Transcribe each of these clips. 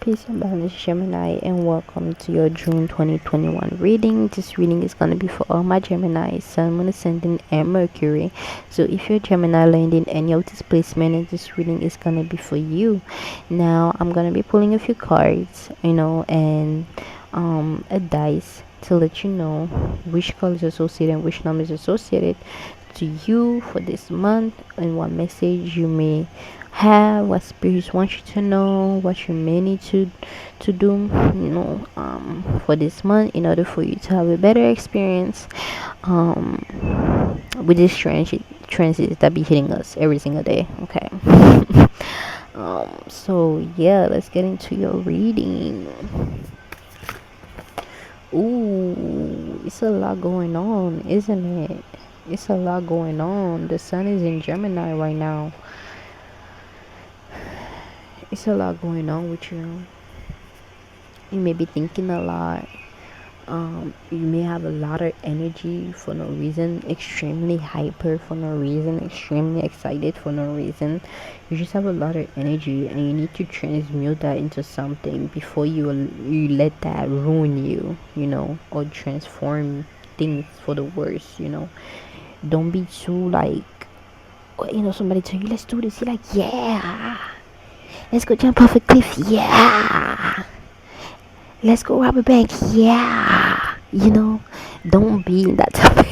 Peace and balance, Gemini, and welcome to your June 2021 reading. This reading is going to be for all my Gemini, Sun, Moon, Ascendant, and Mercury. So, if you're Gemini landing any of this placement, and this reading is going to be for you. Now, I'm going to be pulling a few cards, and a dice to let you know which colors associated and which numbers associated to you for this month and what message you may have, what spirits want you to know, what you may need to do, for this month in order for you to have a better experience with this transit that be hitting us every single day. Okay. So yeah, let's get into your reading. Ooh, it's a lot going on, isn't it? It's a lot going on. The sun is in Gemini right now. It's a lot going on with you. You may be thinking a lot. You may have a lot of energy for no reason, extremely hyper for no reason, extremely excited for no reason. You just have a lot of energy, and you need to transmute that into something before you let that ruin you, or transform things for the worse. Don't be too like, somebody tell you let's do this, you're like, yeah, let's go jump off a cliff, yeah, let's go rob a bank, yeah. Don't be in that type of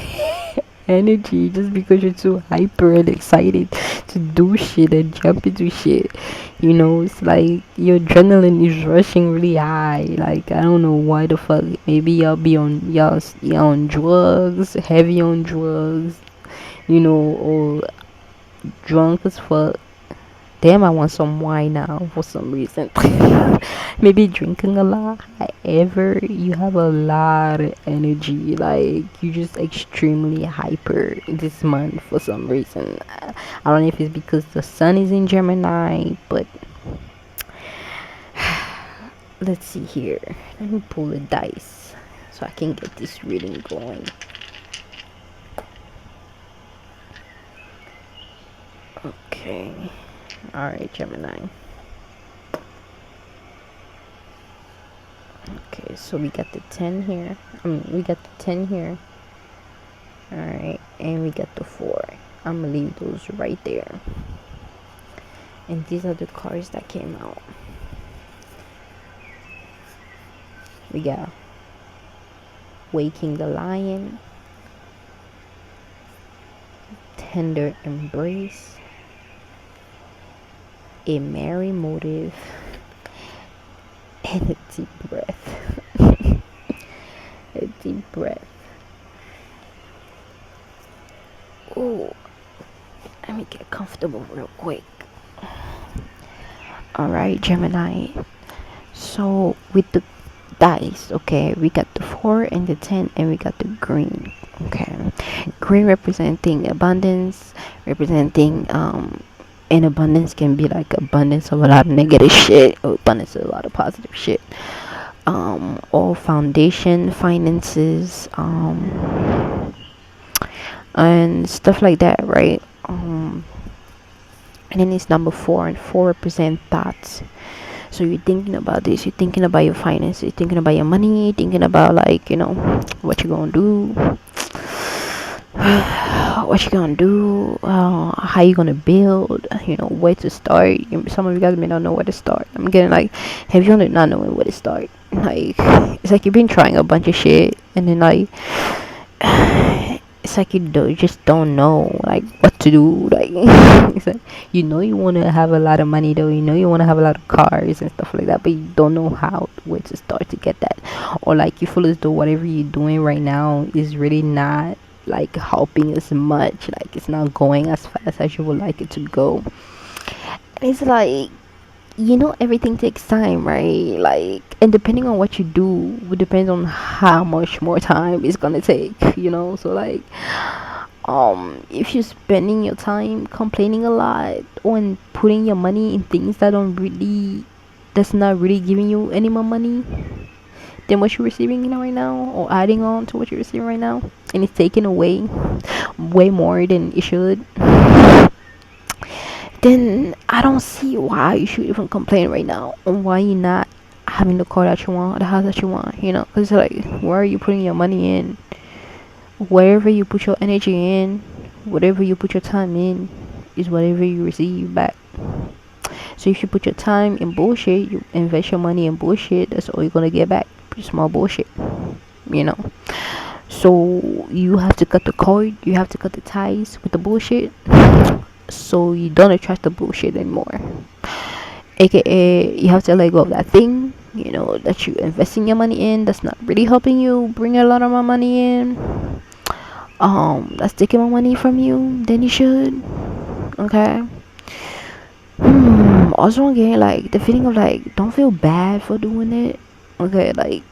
energy just because you're too hyper and excited to do shit and jump into shit. It's like your adrenaline is rushing really high. Like, I don't know why the fuck. Maybe y'all on drugs, heavy on drugs, or drunk as fuck. Damn, I want some wine now for some reason. Maybe drinking a lot. However, you have a lot of energy. Like, you're just extremely hyper this month for some reason. I don't know if it's because the sun is in Gemini, but let's see here. Let me pull the dice so I can get this reading going. Okay. Alright, Gemini. Okay, so we got the 10 here. We got the 10 here. Alright, and we got the 4. I'm gonna leave those right there. And these are the cards that came out. We got Waking the Lion, Tender Embrace, A Merry Motive, and a deep breath. A deep breath. Oh, let me get comfortable real quick. Alright, Gemini. So with the dice, okay, we got the 4 and the 10, and we got the green. Okay, green representing abundance, representing and abundance can be like abundance of a lot of negative shit, or abundance of a lot of positive shit, or foundation, finances, and stuff like that, right? And then it's number 4, and 4 represent thoughts. So you're thinking about this, you're thinking about your finances, you're thinking about your money, you're thinking about, like, what you're gonna do, how you gonna build, where to start. Some of you guys may not know where to start. I'm getting like, have you not knowing where to start? Like, it's like you've been trying a bunch of shit, and then like it's like you just don't know like what to do. Like, it's like you want to have a lot of money though, you want to have a lot of cars and stuff like that, but you don't know where to start to get that, or like you feel as though whatever you're doing right now is really not like helping as much, like it's not going as fast as you would like it to go. And it's like, everything takes time, right? Like, and depending on what you do would depend on how much more time it's gonna take, so like, if you're spending your time complaining a lot or putting your money in things that's not really giving you any more money than what you're receiving right now, or adding on to what you're receiving right now, and it's taking away way more than it should, then I don't see why you should even complain right now, and why you're not having the car that you want, the house that you want, you know, because like, where are you putting your money in? Wherever you put your energy in, whatever you put your time in, is whatever you receive back. So if you put your time in bullshit, you invest your money in bullshit, that's all you're gonna get back. Pretty small bullshit, you know. So you have to cut the cord, you have to cut the ties with the bullshit, so you don't attract the bullshit anymore. AKA, you have to let go of that thing, you know, that you investing your money in, that's not really helping you bring a lot of more money in. That's taking more money from you than you should. Okay. Also, again, like the feeling of like, don't feel bad for doing it. Okay, like,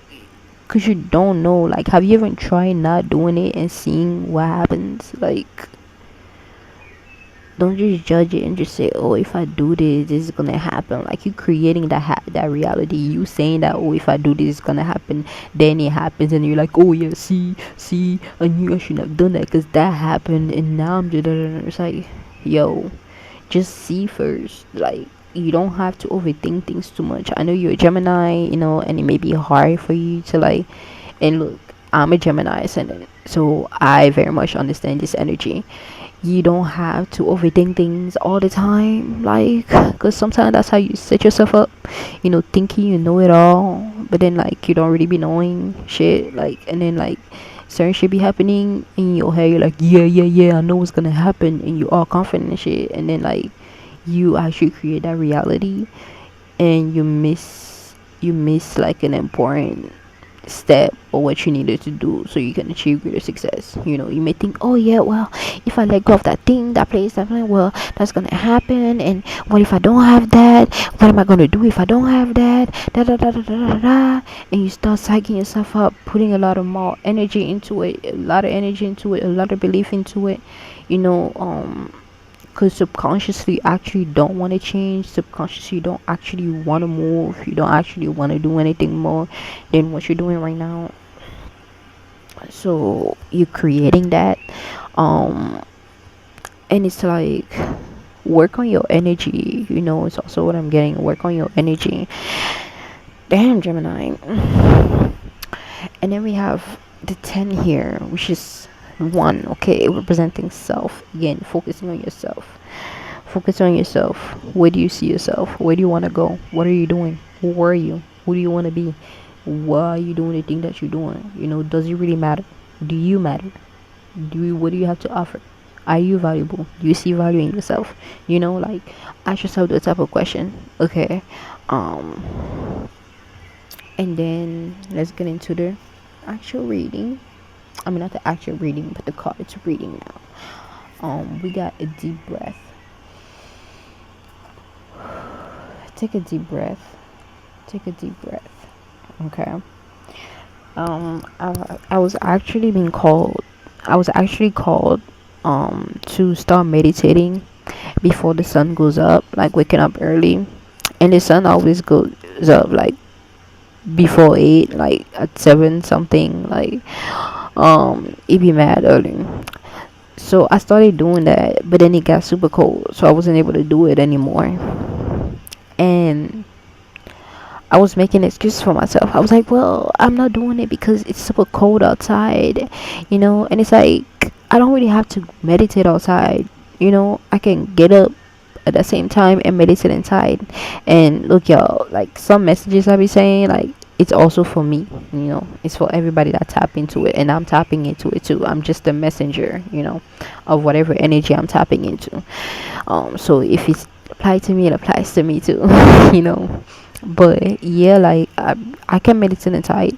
cause you don't know. Like, have you ever tried not doing it and seeing what happens? Like, don't just judge it and just say, oh, if I do this, this is gonna happen. Like, you creating that reality. You saying that, oh, if I do this, it's gonna happen. Then it happens, and you're like, oh yeah, see, I knew I shouldn't have done that because that happened, and now I'm just. It's like, yo, just see first. Like, you don't have to overthink things too much. I know you're a Gemini, you know, and it may be hard for you to like. And look, I'm a Gemini ascendant, so I very much understand this energy. You don't have to overthink things all the time, like, because sometimes that's how you set yourself up, you know, thinking you know it all, but then like you don't really be knowing shit, like, and then like certain shit be happening in your head, you're like, yeah, I know what's gonna happen, and you all confident and shit, and then like you actually create that reality, and you miss like an important step or what you needed to do so you can achieve greater success. You know, you may think, oh yeah, well, if I let go of that thing, that place, that thing, well, that's gonna happen. And what if I don't have that? What am I gonna do if I don't have that? Da da da da da da da. And you start psyching yourself up, putting a lot of more energy into it, a lot of energy into it, a lot of belief into it. You know, because subconsciously you actually don't want to change, subconsciously you don't actually want to move, you don't actually want to do anything more than what you're doing right now. So you're creating that, um and it's like, work on your energy, you know. It's also what I'm getting, work on your energy. Damn, Gemini. And then we have the 10 here, which is one, okay, representing self. Again, focusing on yourself. Focus on yourself. Where do you see yourself? Where do you want to go? What are you doing? Who are you? Who do you want to be? Why are you doing the thing that you're doing? You know, does it really matter? Do you matter? What do you have to offer? Are you valuable? Do you see value in yourself? You know, like, ask yourself that type of question. Okay. And then let's get into the actual reading. I mean, not the actual reading, but the cards reading now. We got a deep breath. Take a deep breath. Take a deep breath. Okay. I was actually being called. I was actually called to start meditating before the sun goes up, like waking up early. And the sun always goes up like before 8, like at 7 something, like it be mad early. So I started doing that, but then it got super cold, so I wasn't able to do it anymore. And I was making excuses for myself. I was like, well, I'm not doing it because it's super cold outside, you know. And it's like, I don't really have to meditate outside, you know. I can get up at the same time and meditate inside. And look, y'all, like, some messages I be saying, like, it's also for me, you know. It's for everybody that tap into it, and I'm tapping into it too. I'm just a messenger, you know, of whatever energy I'm tapping into. So if it's applied to me, it applies to me too. You know. But yeah, like, I can meditate inside.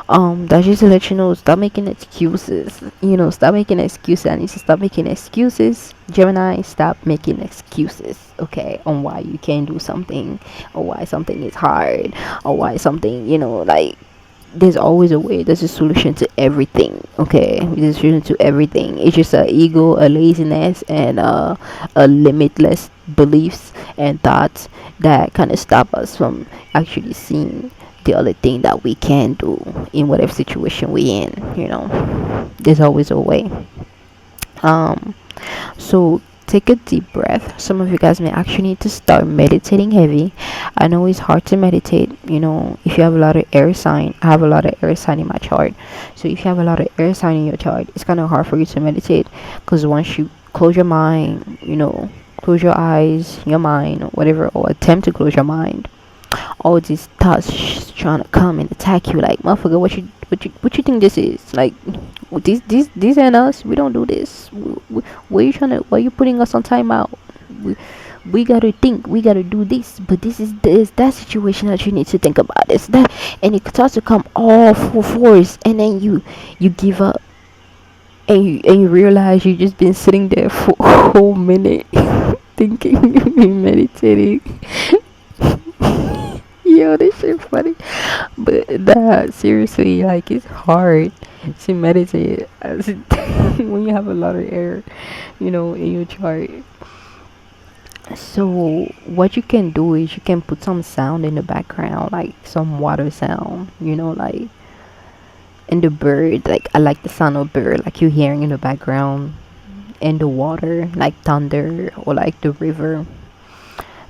That's just to let you know, stop making excuses. You know, stop making excuses. I need to stop making excuses. Gemini, stop making excuses, okay, on why you can't do something, or why something is hard, or why something, you know, like, there's always a way, there's a solution to everything, okay. There's a solution to everything. It's just a ego, a laziness, and a limitless beliefs and thoughts that kind of stop us from actually seeing the other thing that we can do in whatever situation we in, you know. There's always a way. um so take a deep breath. Some of you guys may actually need to start meditating heavy. I know it's hard to meditate, if you have a lot of air sign. I have a lot of air sign in my chart. So if you have a lot of air sign in your chart, it's kind of hard for you to meditate, because once you close your mind, close your eyes, your mind, or whatever, or attempt to close your mind, all these thoughts trying to come and attack you, like, motherfucker, what you think this is? Like, these ain't us. We don't do this. Where you trying to? Why you putting us on timeout? We gotta think. We gotta do this. But this is that situation that you need to think about. This that, and it starts to come all full force, and then you give up, and you realize you just been sitting there for a whole minute thinking, you've been meditating. Yo, this shit funny. But that, seriously, like, it's hard to meditate when you have a lot of air, in your chart. So what you can do is you can put some sound in the background, like some water sound, like, and the bird, like, I like the sound of bird, like you're hearing in the background, and the water, like thunder, or like the river.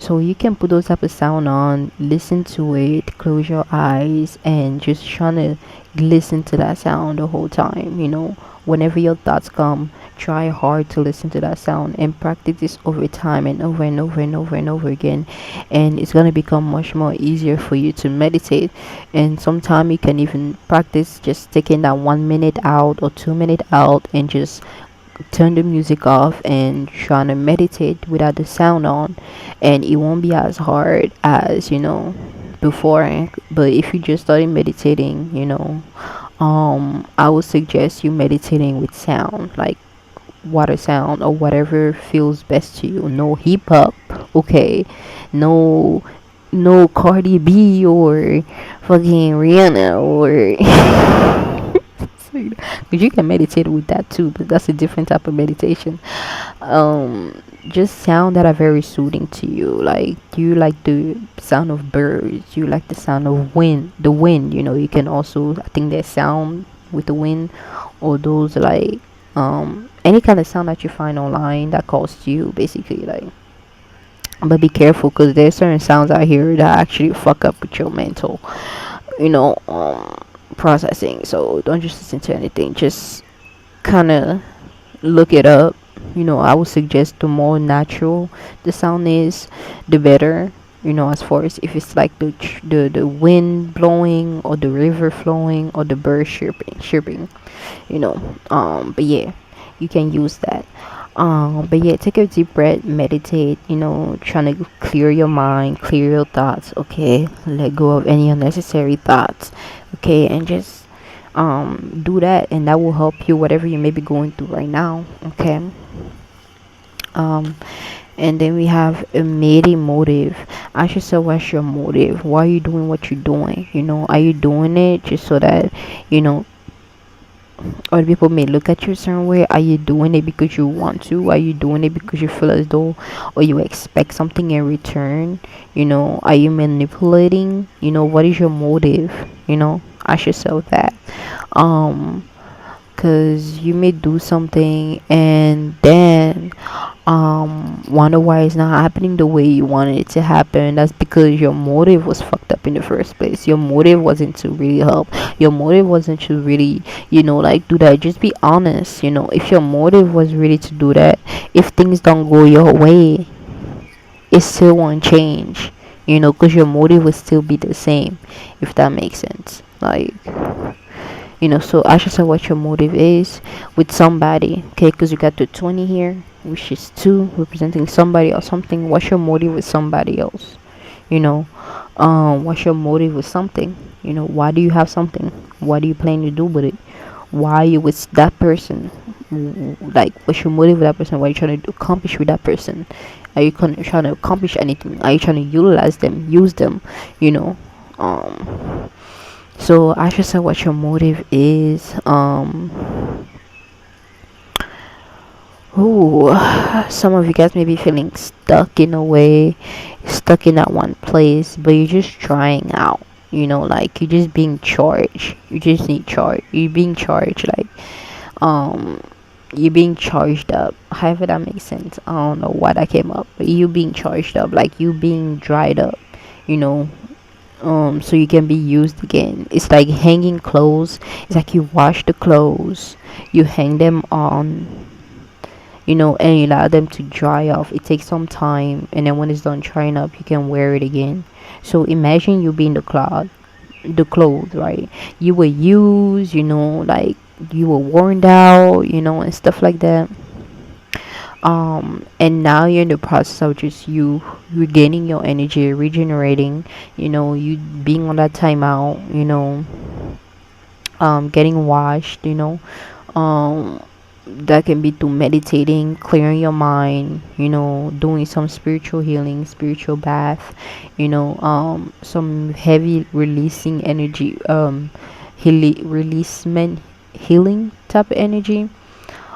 So you can put those type of sound on, listen to it, close your eyes, and just trying to listen to that sound the whole time. Whenever your thoughts come, try hard to listen to that sound, and practice this over time, and over and over and over and over again, and it's gonna become much more easier for you to meditate. And sometime you can even practice just taking that 1 minute out or 2 minute out, and just turn the music off and trying to meditate without the sound on, and it won't be as hard as before. But if you just started meditating, I would suggest you meditating with sound, like water sound or whatever feels best to you. No hip hop, okay? No Cardi B or fucking Rihanna or because you can meditate with that too, but that's a different type of meditation. Just sound that are very soothing to you. Like, you like the sound of birds, you like the sound of wind. You can also, I think, there's sound with the wind, or those, like, any kind of sound that you find online that calls to you, basically, like. But be careful, because there's certain sounds out here that actually fuck up with your mental, you know um processing. So don't just listen to anything, just kind of look it up. I would suggest the more natural the sound is, the better. As far as if it's like the wind blowing, or the river flowing, or the bird chirping. But yeah, you can use that. But yeah, take a deep breath, meditate, trying to clear your mind, clear your thoughts, okay? Let go of any unnecessary thoughts, okay? And just do that, and that will help you whatever you may be going through right now, okay? Um and then we have a maybe motive. Ask yourself, what's your motive? Why are you doing what you're doing? Are you doing it just so that, you know other people may look at you a certain way? Are you doing it because you want to? Are you doing it because you feel as though, or you expect something in return? Are you manipulating? What is your motive? Ask yourself that. um because you may do something, and then wonder why it's not happening the way you wanted it to happen. That's because your motive was fucked up in the first place. Your motive wasn't to really help. Your motive wasn't to really, like, do that. Just be honest. If your motive was really to do that, if things don't go your way, it still won't change. Because your motive will still be the same, if that makes sense. Like, so ask yourself what your motive is with somebody, okay? Because you got the 20 here, which is 2 representing somebody or something. What's your motive with somebody else? What's your motive with something? Why do you have something? What do you plan to do with it? Why are you with that person? Like, what's your motive with that person? What are you trying to accomplish with that person? Are you trying to accomplish anything? Are you trying to utilize them, use them? you know so ask yourself what your motive is. Ooh, some of you guys may be feeling stuck in a way, stuck in that one place, but you're just trying out. Like, you're just being charged. You just need charge. You're being charged, like, um you being charged up, however that makes sense. I don't know why that came up, but you being charged up, like you being dried up, you know, so you can be used again. It's like hanging clothes. It's like you wash the clothes, you hang them on, and you allow them to dry off. It takes some time, and then when it's done drying up, you can wear it again. So imagine you being the clothes, right? You were used, like you were worn out, and stuff like that. And now you're in the process of just you regaining your energy, regenerating, you being on that timeout, getting washed, um that can be through meditating, clearing your mind, doing some spiritual healing, spiritual bath, some heavy releasing energy, healing type of energy.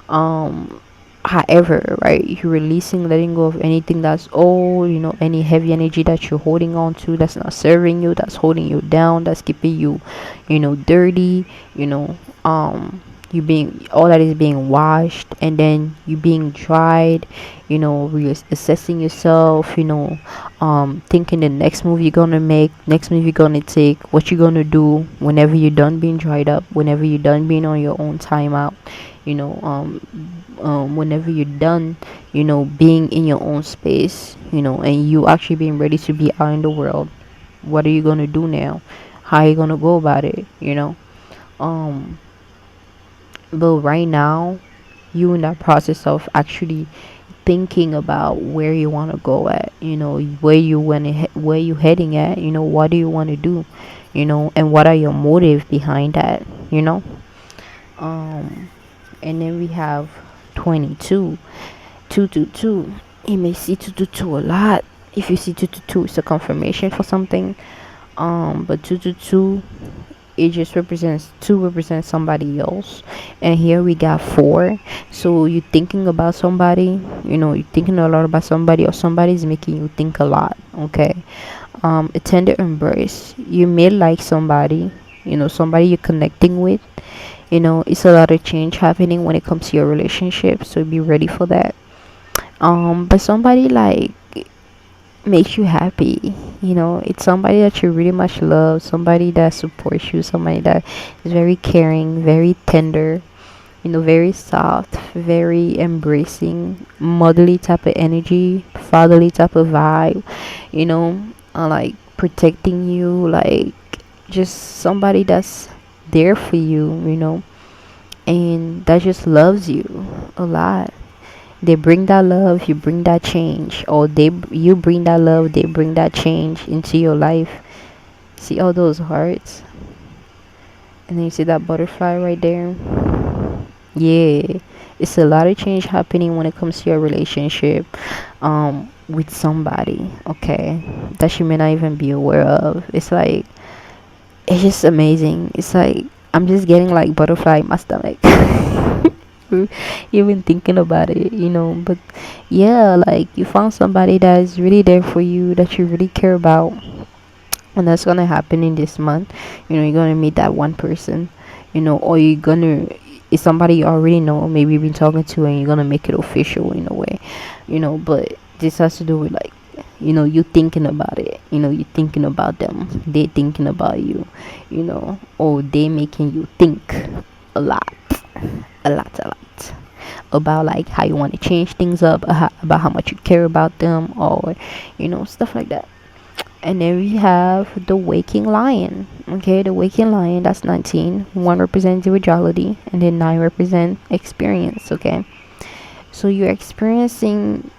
um However, right, you're releasing, letting go of anything that's old, any heavy energy that you're holding on to, that's not serving you, that's holding you down, that's keeping you, dirty, you know you being, all that is being washed, and then you being dried, reassessing yourself, thinking the next move you're gonna make, next move you're gonna take, what you're gonna do whenever you're done being dried up, whenever you're done being on your own timeout, you know whenever you're done, being in your own space, and you actually being ready to be out in the world. What are you gonna do now? How are you gonna go about it? Um but right now, you in that process of actually thinking about where you want to go at, where you where you heading at, what do you want to do, and what are your motive behind that, um and then we have 22, 222. You may see 222 a lot. If you see 222, it's a confirmation for something. But 222, it just represents, two represents somebody else, and here we got four. So you thinking about somebody, you're thinking a lot about somebody, or somebody's making you think a lot. Okay. A tender embrace. You may like somebody, somebody you're connecting with. It's a lot of change happening when it comes to your relationship, so be ready for that. But somebody like makes you happy, it's somebody that you really much love, somebody that supports you, somebody that is very caring, very tender, very soft, very embracing, motherly type of energy, fatherly type of vibe, like protecting you, like just somebody that's there for you, and that just loves you a lot. They bring that love, you bring that change, or you bring that love, they bring that change into your life. See all those hearts, and then you see that butterfly right there. Yeah, it's a lot of change happening when it comes to your relationship, with somebody, okay, that you may not even be aware of. It's like, it's just amazing. It's like I'm just getting like butterfly in my stomach. Even thinking about it, but yeah, like you found somebody that is really there for you, that you really care about, and that's gonna happen in this month. You're gonna meet that one person, or you're gonna, it's somebody you already know, maybe you've been talking to, and you're gonna make it official in a way, but this has to do with like, you thinking about it, you thinking about them, they thinking about you, or they making you think a lot, a lot about like how you want to change things up, about how much you care about them, or stuff like that. And then we have the waking lion. Okay, the waking lion, that's 19. One represents individuality, and then nine represent experience. Okay, so you're experiencing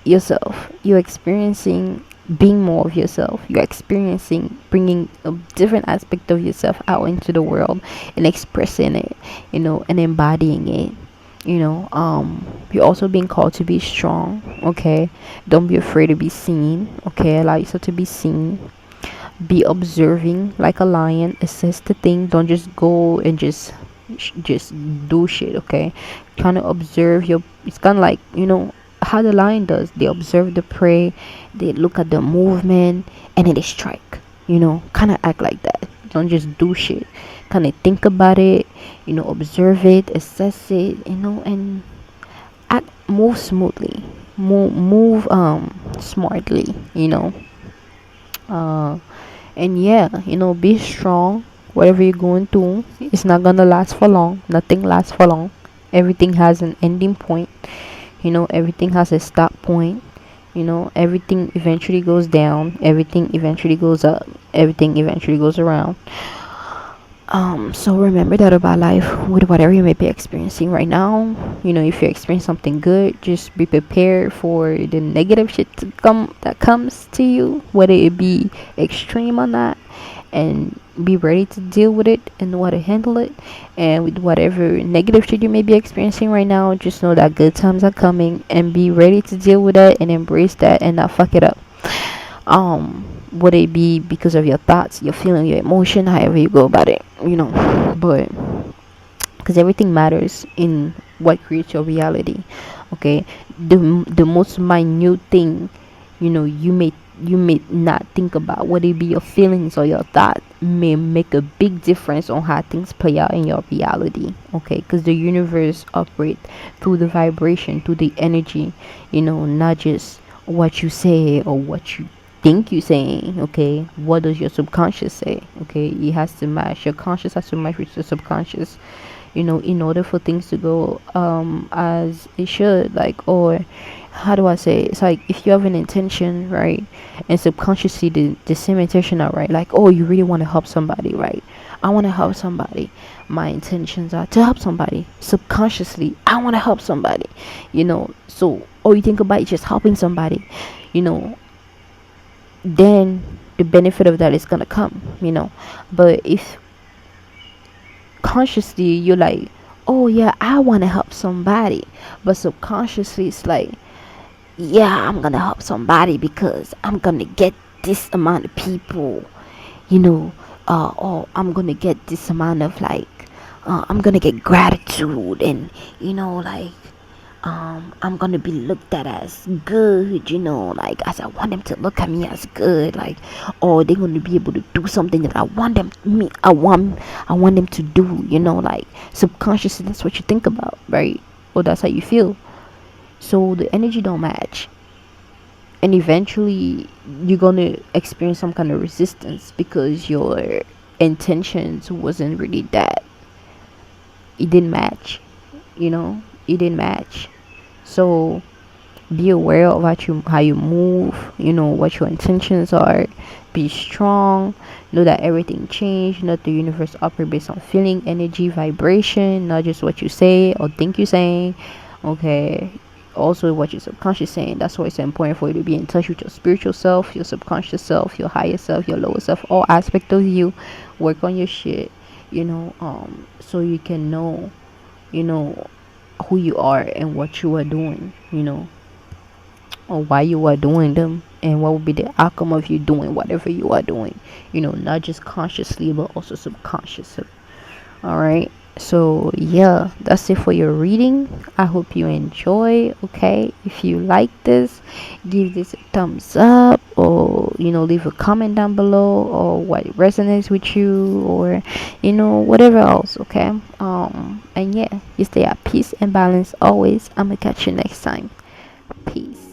yourself, you're experiencing being more of yourself, you're experiencing bringing a different aspect of yourself out into the world, and expressing it, and embodying it. You're also being called to be strong. Okay, don't be afraid to be seen. Okay, allow yourself to be seen. Be observing like a lion, assess the thing, don't just go and just do shit. Okay, kind of observe your, it's kind of like, how the lion does, they observe the prey, they look at the movement, and then they strike, kind of act like that. Don't just do shit. Kind of think about it, observe it, assess it, and act, move smoothly, move smartly, uh and yeah, be strong. Whatever you're going through, it's not gonna last for long. Nothing lasts for long. Everything has an ending point. Everything has a stop point. Everything eventually goes down, everything eventually goes up, everything eventually goes around. So remember that about life, with whatever you may be experiencing right now. If you experience something good, just be prepared for the negative shit to come that comes to you, whether it be extreme or not, and be ready to deal with it and know how to handle it. And with whatever negative shit you may be experiencing right now, just know that good times are coming, and be ready to deal with that and embrace that and not fuck it up. Would it be because of your thoughts, your feeling, your emotion, however you go about it, but because everything matters in what creates your reality. Okay, the most minute thing, you may not think about, whether it be your feelings or your thought, may make a big difference on how things play out in your reality. Okay, because the universe operates through the vibration, through the energy, not just what you say or what you think you're saying. Okay, what does your subconscious say? Okay, it has to match, your conscious has to match with your subconscious, in order for things to go as it should. Like, or how do I say it? It's like, if you have an intention, right, and subconsciously the same intention are right, like, oh, you really want to help somebody, right? I want to help somebody. My intentions are to help somebody. Subconsciously, I want to help somebody. So all you think about is just helping somebody. You know, then the benefit of that is gonna come. But if consciously you're like, oh yeah, I want to help somebody, but subconsciously it's like, yeah, I'm gonna help somebody because I'm gonna get this amount of people, or I'm gonna get this amount of, like, I'm gonna get gratitude, and like, I'm gonna be looked at as good, like, as I want them to look at me as good, like, or they're gonna be able to do something that I want them to do, like, subconsciously that's what you think about, right? Or that's how you feel. So the energy don't match, and eventually you're gonna experience some kind of resistance because your intentions wasn't really that, it didn't match, it didn't match. So be aware of how you move, what your intentions are. Be strong. Know that everything changed. Know that the universe operates based on feeling, energy, vibration, not just what you say or think you're saying. Okay, also what your subconscious saying. That's why it's important for you to be in touch with your spiritual self, your subconscious self, your higher self, your lower self, all aspect of you. Work on your shit, so you can know, you know who you are and what you are doing, or why you are doing them, and what will be the outcome of you doing whatever you are doing, not just consciously but also subconsciously. All right, so yeah, that's it for your reading. I hope you enjoy. Okay, if you like this, give this a thumbs up, or leave a comment down below, or what resonates with you, or whatever else. Okay, and yeah, you stay at peace and balance always. I'm gonna catch you next time. Peace.